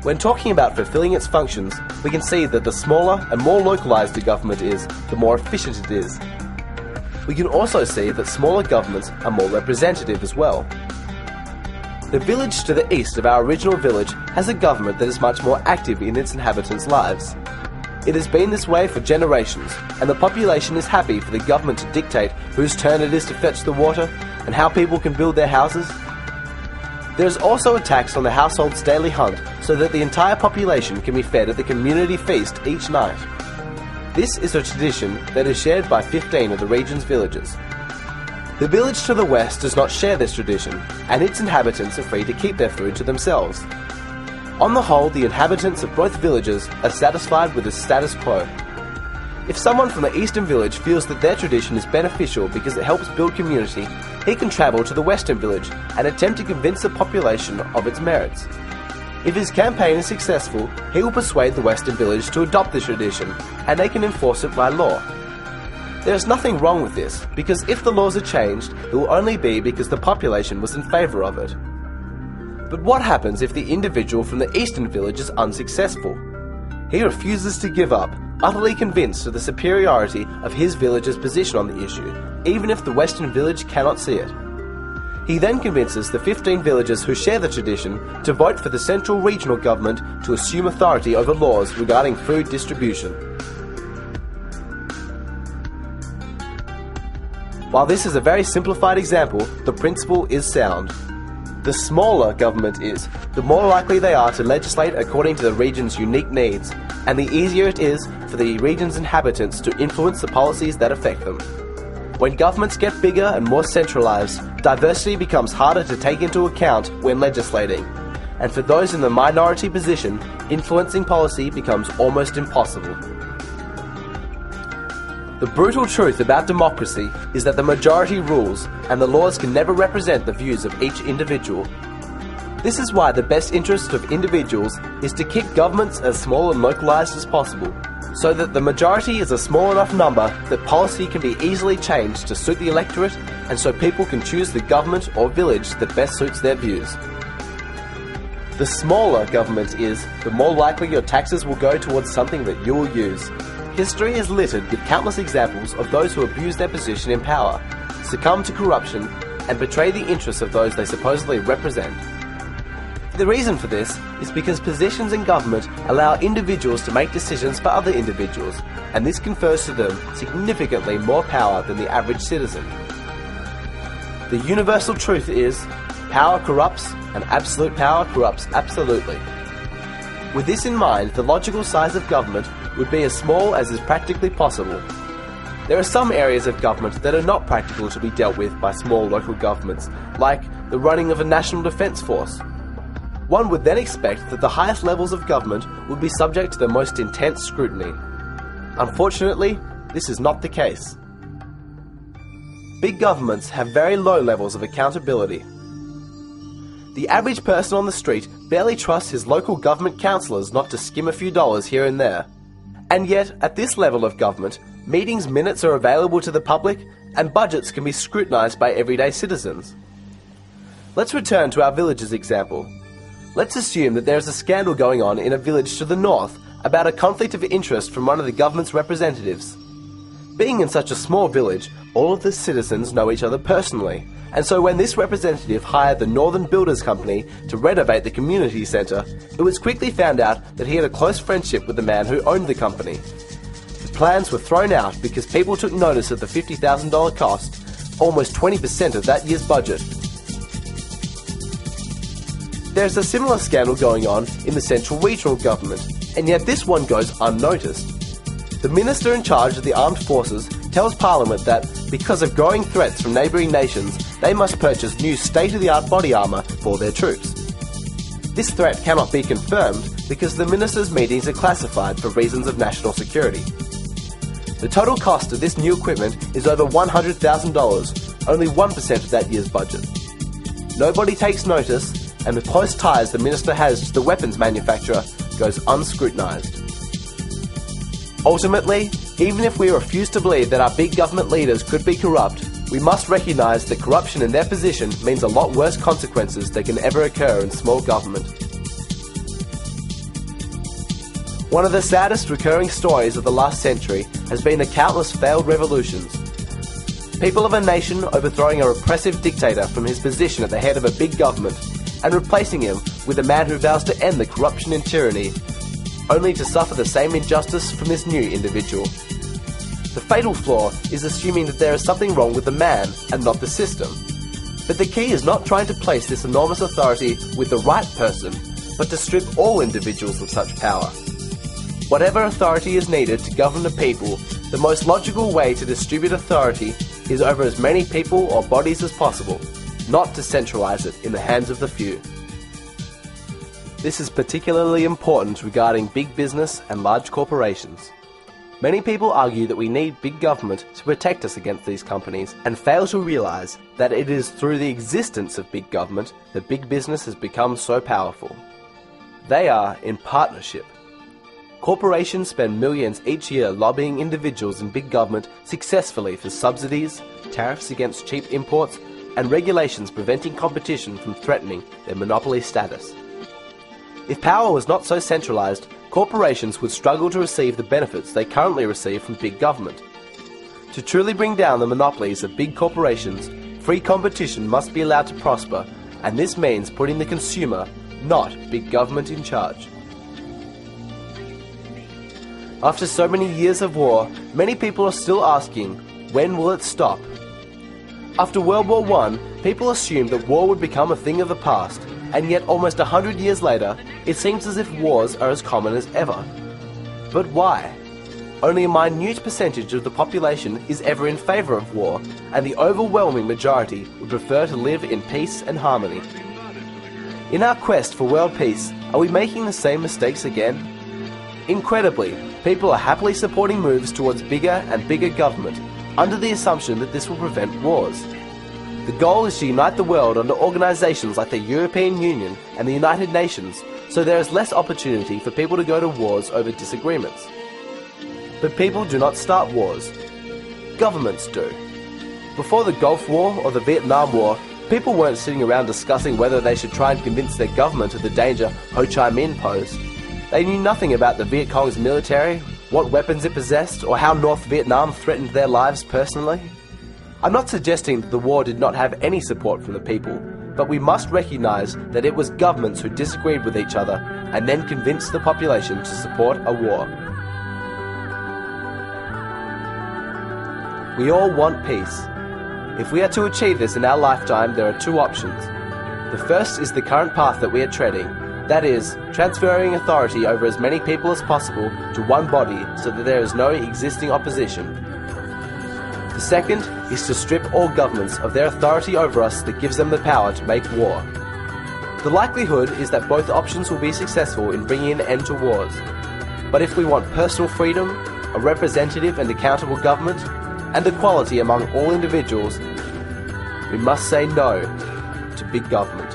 When talking about fulfilling its functions, we can see that the smaller and more localised a government is, the more efficient it is. We can also see that smaller governments are more representative as well. The village to the east of our original village has a government that is much more active in its inhabitants' lives. It has been this way for generations, and the population is happy for the government to dictate whose turn it is to fetch the water and how people can build their houses. There is also a tax on the household's daily hunt so that the entire population can be fed at the community feast each night. This is a tradition that is shared by 15 of the region's villages. The village to the west does not share this tradition, and its inhabitants are free to keep their food to themselves. On the whole, the inhabitants of both villages are satisfied with the status quo. If someone from the eastern village feels that their tradition is beneficial because it helps build community, he can travel to the western village and attempt to convince the population of its merits. If his campaign is successful, he will persuade the western village to adopt the tradition, and they can enforce it by law. There is nothing wrong with this, because if the laws are changed, it will only be because the population was in favour of it. But what happens if the individual from the eastern village is unsuccessful? He refuses to give up, utterly convinced of the superiority of his village's position on the issue, even if the western village cannot see it. He then convinces the 15 villagers who share the tradition to vote for the central regional government to assume authority over laws regarding food distribution. While this is a very simplified example, the principle is sound. The smaller government is, the more likely they are to legislate according to the region's unique needs, and the easier it is for the region's inhabitants to influence the policies that affect them. When governments get bigger and more centralised, diversity becomes harder to take into account when legislating, and for those in the minority position, influencing policy becomes almost impossible. The brutal truth about democracy is that the majority rules, and the laws can never represent the views of each individual. This is why the best interest of individuals is to keep governments as small and localised as possible, so that the majority is a small enough number that policy can be easily changed to suit the electorate, and so people can choose the government or village that best suits their views. The smaller government is, the more likely your taxes will go towards something that you will use. History is littered with countless examples of those who abuse their position in power, succumb to corruption, and betray the interests of those they supposedly represent. The reason for this is because positions in government allow individuals to make decisions for other individuals, and this confers to them significantly more power than the average citizen. The universal truth is, power corrupts, and absolute power corrupts absolutely. With this in mind, the logical size of government would be as small as is practically possible. There are some areas of government that are not practical to be dealt with by small local governments, like the running of a national defence force. One would then expect that the highest levels of government would be subject to the most intense scrutiny. Unfortunately, this is not the case. Big governments have very low levels of accountability. The average person on the street barely trusts his local government councillors not to skim a few dollars here and there. And yet, at this level of government, meetings minutes are available to the public, and budgets can be scrutinised by everyday citizens. Let's return to our village's example. Let's assume that there is a scandal going on in a village to the north about a conflict of interest from one of the government's representatives. Being in such a small village, all of the citizens know each other personally, and so when this representative hired the Northern Builders Company to renovate the community centre, it was quickly found out that he had a close friendship with the man who owned the company. The plans were thrown out because people took notice of the $50,000 cost, almost 20% of that year's budget. There's a similar scandal going on in the central regional government, and yet this one goes unnoticed. The minister in charge of the armed forces tells Parliament that, because of growing threats from neighbouring nations, they must purchase new state-of-the-art body armour for their troops. This threat cannot be confirmed because the minister's meetings are classified for reasons of national security. The total cost of this new equipment is over $100,000, only 1% of that year's budget. Nobody takes notice, and the close ties the minister has to the weapons manufacturer goes unscrutinised. Ultimately, even if we refuse to believe that our big government leaders could be corrupt, we must recognise that corruption in their position means a lot worse consequences that can ever occur in small government. One of the saddest recurring stories of the last century has been the countless failed revolutions. People of a nation overthrowing a repressive dictator from his position at the head of a big government and replacing him with a man who vows to end the corruption and tyranny, only to suffer the same injustice from this new individual. The fatal flaw is assuming that there is something wrong with the man and not the system. But the key is not trying to place this enormous authority with the right person, but to strip all individuals of such power. Whatever authority is needed to govern the people, the most logical way to distribute authority is over as many people or bodies as possible, not to centralize it in the hands of the few. This is particularly important regarding big business and large corporations. Many people argue that we need big government to protect us against these companies and fail to realize that it is through the existence of big government that big business has become so powerful. They are in partnership. Corporations spend millions each year lobbying individuals in big government successfully for subsidies, tariffs against cheap imports, and regulations preventing competition from threatening their monopoly status. If power was not so centralized, corporations would struggle to receive the benefits they currently receive from big government. To truly bring down the monopolies of big corporations, free competition must be allowed to prosper, and this means putting the consumer, not big government, in charge. After so many years of war, many people are still asking, when will it stop? After World War I, people assumed that war would become a thing of the past, and yet almost 100 years later, it seems as if wars are as common as ever. But why? Only a minute percentage of the population is ever in favour of war, and the overwhelming majority would prefer to live in peace and harmony. In our quest for world peace, are we making the same mistakes again? Incredibly, people are happily supporting moves towards bigger and bigger government, under the assumption that this will prevent wars. The goal is to unite the world under organisations like the European Union and the United Nations, so there is less opportunity for people to go to wars over disagreements. But people do not start wars. Governments do. Before the Gulf War or the Vietnam War, people weren't sitting around discussing whether they should try and convince their government of the danger Ho Chi Minh posed. They knew nothing about the Viet Cong's military, what weapons it possessed, or how North Vietnam threatened their lives personally. I'm not suggesting that the war did not have any support from the people, but we must recognise that it was governments who disagreed with each other and then convinced the population to support a war. We all want peace. If we are to achieve this in our lifetime, there are two options. The first is the current path that we are treading, that is, transferring authority over as many people as possible to one body so that there is no existing opposition. The second is to strip all governments of their authority over us that gives them the power to make war. The likelihood is that both options will be successful in bringing an end to wars. But if we want personal freedom, a representative and accountable government, and equality among all individuals, we must say no to big government.